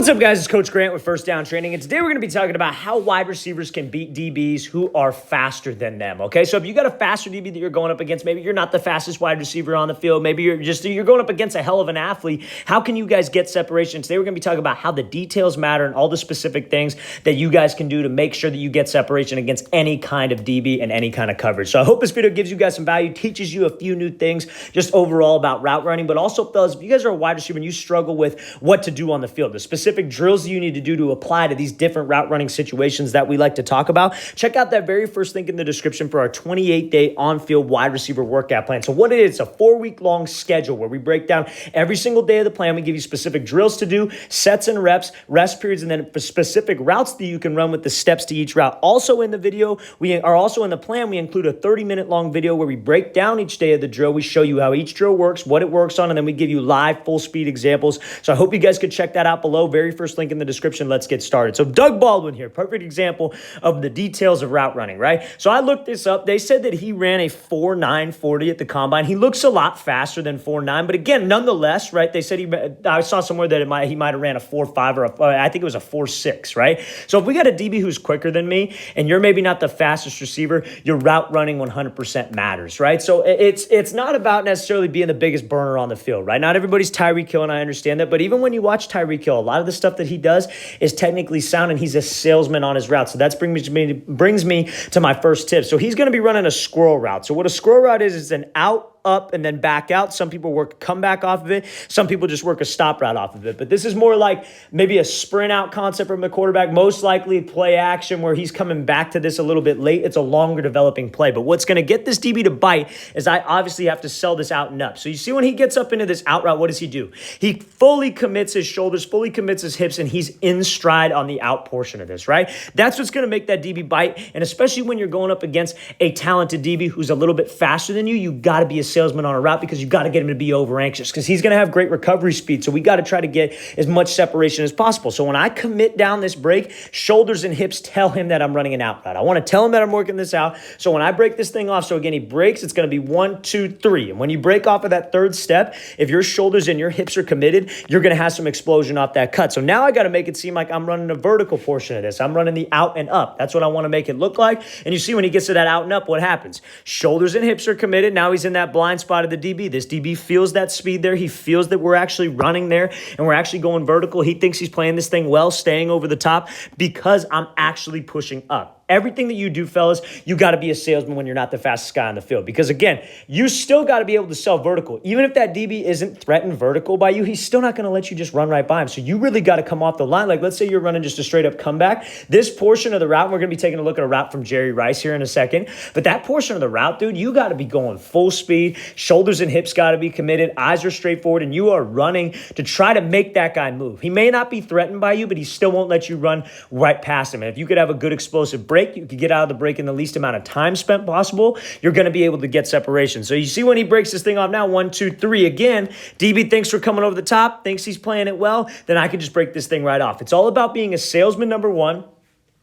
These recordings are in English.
What's up, guys? It's Coach Grant with First Down Training, and today we're going to be talking about how wide receivers can beat DBs who are faster than them, okay? So if you got a faster DB that you're going up against, maybe you're not the fastest wide receiver on the field, maybe you're going up against a hell of an athlete, how can you guys get separation? Today we're going to be talking about how the details matter and all the specific things that you guys can do to make sure that you get separation against any kind of DB and any kind of coverage. So I hope this video gives you guys some value, teaches you a few new things just overall about route running, but also, fellas, if you guys are a wide receiver and you struggle with what to do on the field, the specific drills that you need to do to apply to these different route running situations that we like to talk about, check out that very first link in the description for our 28-day on-field wide receiver workout plan. So what it is, it's a 4-week-long schedule where we break down every single day of the plan. We give you specific drills to do, sets and reps, rest periods, and then specific routes that you can run with the steps to each route. Also in the video, we include a 30-minute long video where we break down each day of the drill. We show you how each drill works, what it works on, and then we give you live full-speed examples. So I hope you guys could check that out below. Very first link in the description. Let's get started. So Doug Baldwin here, perfect example of the details of route running, right? So I looked this up. They said that he ran a 4.940 at the combine. He looks a lot faster than 4.9, but again, nonetheless, right? They said I saw somewhere that he might have ran a 4.5 or I think it was a 4.6, right? So if we got a DB who's quicker than me and you're maybe not the fastest receiver, your route running 100% matters, right? So it's not about necessarily being the biggest burner on the field, right? Not everybody's Tyreek Hill, and I understand that, but even when you watch Tyreek Hill, a lot of the stuff that he does is technically sound, and he's a salesman on his route. So that brings me to my first tip. So he's going to be running a squirrel route. So what a squirrel route is an out, up, and then back out. Some people work a comeback off of it. Some people just work a stop route off of it. But this is more like maybe a sprint out concept from the quarterback, most likely play action where he's coming back to this a little bit late. It's a longer developing play. But what's going to get this DB to bite is I obviously have to sell this out and up. So you see when he gets up into this out route, what does he do? He fully commits his shoulders, fully commits his hips, and he's in stride on the out portion of this, right? That's what's going to make that DB bite. And especially when you're going up against a talented DB who's a little bit faster than you got to be a salesman on a route because you got to get him to be over anxious because he's going to have great recovery speed. So we got to try to get as much separation as possible. So when I commit down this break, shoulders and hips tell him that I'm running an out route. I want to tell him that I'm working this out. So when I break this thing off, so again, he breaks, it's going to be 1, 2, 3. And when you break off of that third step, if your shoulders and your hips are committed, you're going to have some explosion off that cut. So now I got to make it seem like I'm running a vertical portion of this. I'm running the out and up. That's what I want to make it look like. And you see when he gets to that out and up, what happens? Shoulders and hips are committed. Now he's in that blind spot of the DB. This DB feels that speed there. He feels that we're actually running there and we're actually going vertical. He thinks he's playing this thing well, staying over the top because I'm actually pushing up. Everything that you do, fellas, you got to be a salesman when you're not the fastest guy on the field. Because again, you still got to be able to sell vertical. Even if that DB isn't threatened vertical by you, he's still not going to let you just run right by him. So you really got to come off the line. Like let's say you're running just a straight up comeback. This portion of the route, we're going to be taking a look at a route from Jerry Rice here in a second. But that portion of the route, dude, you got to be going full speed. Shoulders and hips got to be committed. Eyes are straightforward. And you are running to try to make that guy move. He may not be threatened by you, but he still won't let you run right past him. And if you could have a good explosive break, you could get out of the break in the least amount of time spent possible, you're going to be able to get separation. So you see when he breaks this thing off now, 1, 2, 3. Again, DB thinks we're coming over the top, thinks he's playing it well, then I can just break this thing right off. It's all about being a salesman, number one.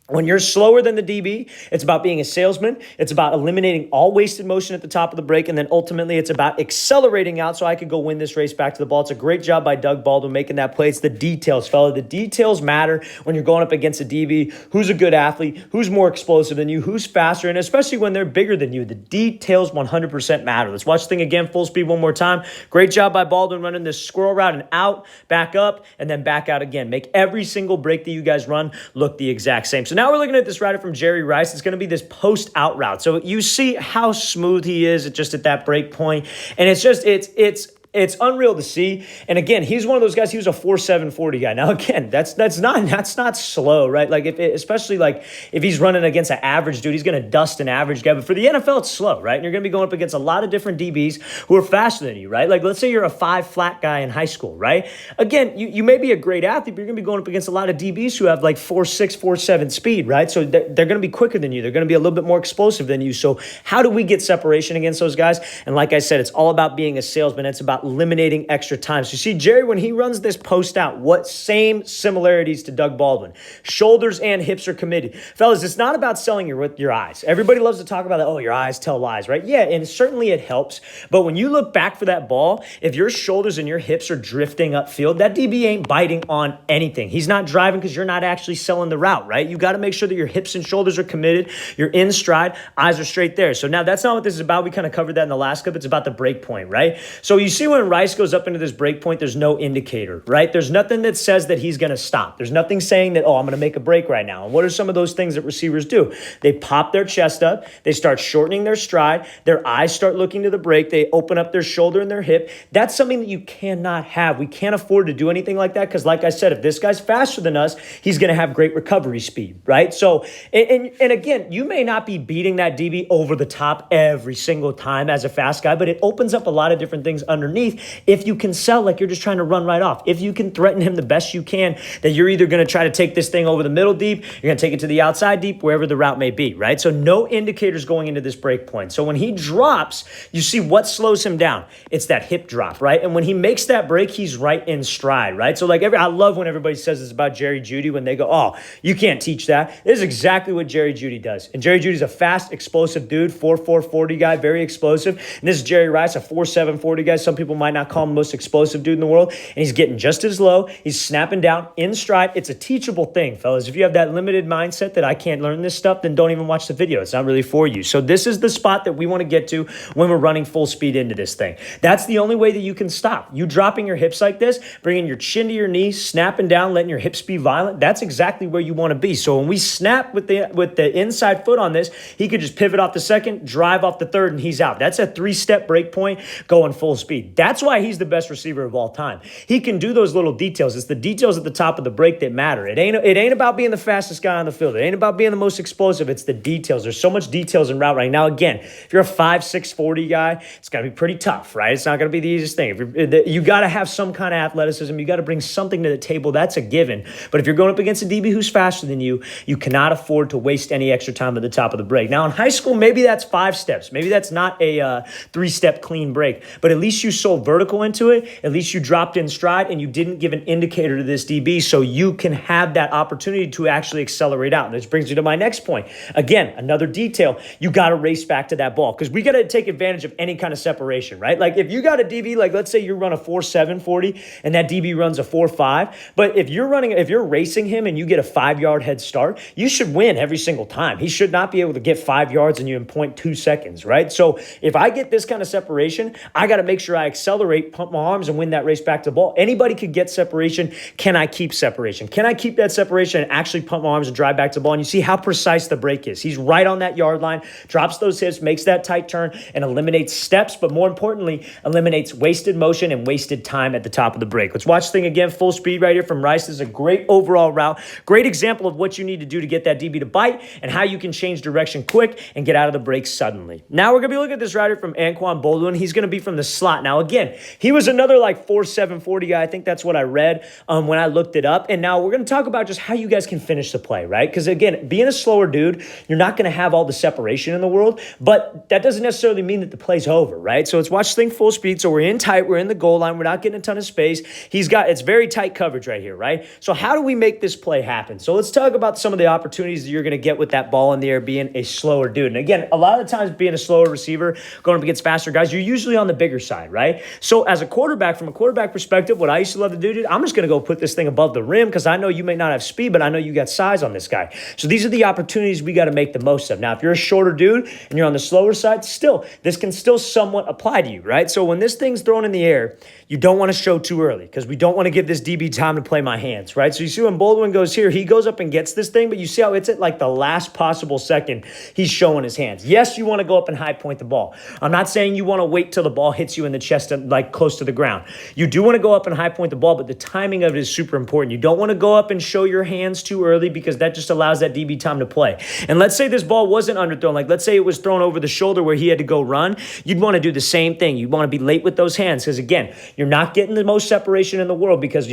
When you're slower than the DB, it's about being a salesman. It's about eliminating all wasted motion at the top of the break. And then ultimately, it's about accelerating out so I could go win this race back to the ball. It's a great job by Doug Baldwin making that play. It's the details, fella. The details matter when you're going up against a DB who's a good athlete, who's more explosive than you, who's faster, and especially when they're bigger than you. The details 100% matter. Let's watch the thing again, full speed one more time. Great job by Baldwin running this squirrel route and out, back up, and then back out again. Make every single break that you guys run look the exact same. So now we're looking at this route from Jerry Rice. It's going to be this post-out route. So you see how smooth he is just at that break point. And it's unreal to see. And again, he's one of those guys, he was a 4.740 guy. Now, again, that's not slow, right? Like especially like if he's running against an average dude, he's going to dust an average guy. But for the NFL, it's slow, right? And you're going to be going up against a lot of different DBs who are faster than you, right? Like let's say you're a 5 flat guy in high school, right? Again, you may be a great athlete, but you're going to be going up against a lot of DBs who have like 4.6, 4.7 speed, right? So they're going to be quicker than you. They're going to be a little bit more explosive than you. So how do we get separation against those guys? And like I said, it's all about being a salesman. It's about about eliminating extra time. So you see Jerry, when he runs this post out, what same similarities to Doug Baldwin. Shoulders and hips are committed. Fellas, it's not about selling with your eyes. Everybody loves to talk about that, oh, your eyes tell lies, right? Yeah, and certainly it helps. But when you look back for that ball, if your shoulders and your hips are drifting upfield, that DB ain't biting on anything. He's not driving because you're not actually selling the route, right? You got to make sure that your hips and shoulders are committed. You're in stride, eyes are straight there. So now that's not what this is about. We kind of covered that in the last clip. It's about the break point, right? So you see when Rice goes up into this break point, there's no indicator, right? There's nothing that says that he's going to stop. There's nothing saying that, oh, I'm going to make a break right now. And what are some of those things that receivers do? They pop their chest up. They start shortening their stride. Their eyes start looking to the break. They open up their shoulder and their hip. That's something that you cannot have. We can't afford to do anything like that because, like I said, if this guy's faster than us, he's going to have great recovery speed, right? So, and again, you may not be beating that DB over the top every single time as a fast guy, but it opens up a lot of different things underneath if you can sell like you're just trying to run right off. If you can threaten him the best you can, that you're either going to try to take this thing over the middle deep, you're going to take it to the outside deep, wherever the route may be, right? So no indicators going into this break point. So when he drops, you see what slows him down. It's that hip drop, right? And when he makes that break, he's right in stride, right? So like I love when everybody says this about Jerry Jeudy when they go, oh, you can't teach that. This is exactly what Jerry Jeudy does. And Jerry Judy's a fast, explosive dude, 4.4 40 guy, very explosive. And this is Jerry Rice, a 4.7 40 guy. Some people might not call him the most explosive dude in the world. And he's getting just as low. He's snapping down in stride. It's a teachable thing, fellas. If you have that limited mindset that I can't learn this stuff, then don't even watch the video. It's not really for you. So this is the spot that we want to get to when we're running full speed into this thing. That's the only way that you can stop. You dropping your hips like this, bringing your chin to your knee, snapping down, letting your hips be violent. That's exactly where you want to be. So when we snap with the inside foot on this, he could just pivot off the second, drive off the third, and he's out. That's a 3-step break point going full speed. That's why he's the best receiver of all time. He can do those little details. It's the details at the top of the break that matter. It ain't about being the fastest guy on the field. It ain't about being the most explosive. It's the details. There's so much details in route running. Now, again, if you're a 5'6", 40 guy, it's got to be pretty tough, right? It's not going to be the easiest thing. You got to have some kind of athleticism. You got to bring something to the table. That's a given. But if you're going up against a DB who's faster than you, you cannot afford to waste any extra time at the top of the break. Now, in high school, maybe that's 5 steps. Maybe that's not a 3-step clean break. But at least you sold vertical into it. At least you dropped in stride and you didn't give an indicator to this DB so you can have that opportunity to actually accelerate out. And this brings me to my next point. Again, another detail. You got to race back to that ball because we got to take advantage of any kind of separation, right? Like if you got a DB, like let's say you run a 4.7 40 and that DB runs a 4.5, but if you're racing him and you get a 5-yard head start, you should win every single time. He should not be able to get 5 yards and you in 0.2 seconds, right? So if I get this kind of separation, I got to make sure I accelerate, pump my arms, and win that race back to the ball. Anybody could get separation. Can I keep separation? Can I keep that separation and actually pump my arms and drive back to the ball? And you see how precise the break is. He's right on that yard line, drops those hips, makes that tight turn, and eliminates steps, but more importantly, eliminates wasted motion and wasted time at the top of the break. Let's watch the thing again, full speed right here from Rice. This is a great overall route, great example of what you need to do to get that DB to bite and how you can change direction quick and get out of the break suddenly. Now we're going to be looking at this route here from Anquan Baldwin. He's going to be from the slot. Now again, he was another like 4.7 40 guy. I think that's what I read when I looked it up. And now we're going to talk about just how you guys can finish the play, right? Because again, being a slower dude, you're not going to have all the separation in the world, but that doesn't necessarily mean that the play's over, right? So let's watch this thing full speed. So we're in tight, we're in the goal line, we're not getting a ton of space. It's very tight coverage right here, right? So how do we make this play happen? So let's talk about some of the opportunities that you're going to get with that ball in the air being a slower dude. And again, a lot of the times being a slower receiver, going up against faster guys, you're usually on the bigger side, right? So as a quarterback, from a quarterback perspective, what I used to love to do, dude, I'm just going to go put this thing above the rim because I know you may not have speed, but I know you got size on this guy. So these are the opportunities we got to make the most of. Now, if you're a shorter dude and you're on the slower side, this can still somewhat apply to you, right? So when this thing's thrown in the air, you don't want to show too early because we don't want to give this DB time to play my hands, right? So you see when Baldwin goes here, he goes up and gets this thing, but you see how it's at like the last possible second he's showing his hands. Yes, you want to go up and high point the ball. I'm not saying you want to wait till the ball hits you in the chest and like close to the ground. You do want to go up and high point the ball, but the timing of it is super important. You don't want to go up and show your hands too early because that just allows that DB time to play. And let's say this ball wasn't underthrown. Like let's say it was thrown over the shoulder where he had to go run. You'd want to do the same thing. You'd want to be late with those hands because again, you're not getting the most separation in the world because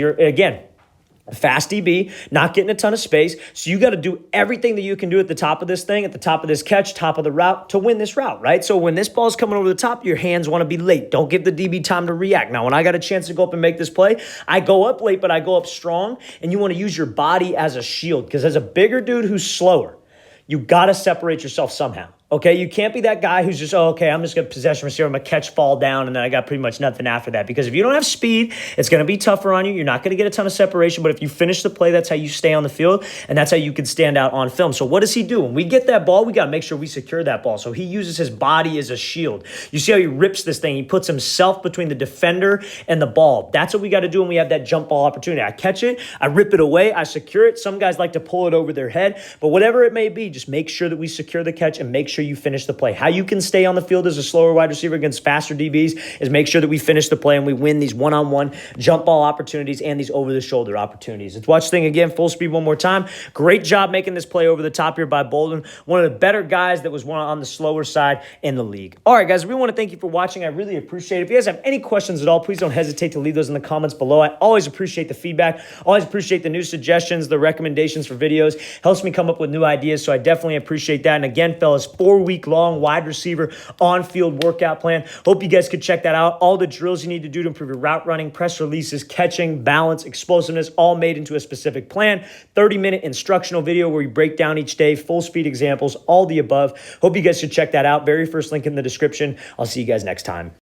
fast DB, not getting a ton of space. So you got to do everything that you can do at the top of this thing, at the top of this catch, top of the route to win this route, right? So when this ball's coming over the top, your hands want to be late. Don't give the DB time to react. Now, when I got a chance to go up and make this play, I go up late, but I go up strong, and you want to use your body as a shield because as a bigger dude who's slower, you got to separate yourself somehow. Okay, you can't be that guy who's just, oh, okay, I'm just going to possession receiver, I'm going to catch, fall down, and then I got pretty much nothing after that. Because if you don't have speed, it's going to be tougher on you. You're not going to get a ton of separation, but if you finish the play, that's how you stay on the field, and that's how you can stand out on film. So what does he do? When we get that ball, we got to make sure we secure that ball. So he uses his body as a shield. You see how he rips this thing. He puts himself between the defender and the ball. That's what we got to do when we have that jump ball opportunity. I catch it, I rip it away, I secure it. Some guys like to pull it over their head, but whatever it may be, just make sure that we secure the catch and make sure you finish the play. How you can stay on the field as a slower wide receiver against faster DBs is make sure that we finish the play and we win these one-on-one jump ball opportunities and these over-the-shoulder opportunities. Let's watch the thing again, full speed one more time. Great job making this play over the top here by Bolden. One of the better guys that was one on the slower side in the league. All right, guys, we want to thank you for watching. I really appreciate it. If you guys have any questions at all, please don't hesitate to leave those in the comments below. I always appreciate the feedback. Always appreciate the new suggestions, the recommendations for videos. Helps me come up with new ideas, so I definitely appreciate that. And again, fellas, 4-week-long wide receiver on-field workout plan. Hope you guys could check that out. All the drills you need to do to improve your route running, press releases, catching, balance, explosiveness, all made into a specific plan. 30-minute instructional video where we break down each day, full speed examples, all the above. Hope you guys should check that out. Very first link in the description. I'll see you guys next time.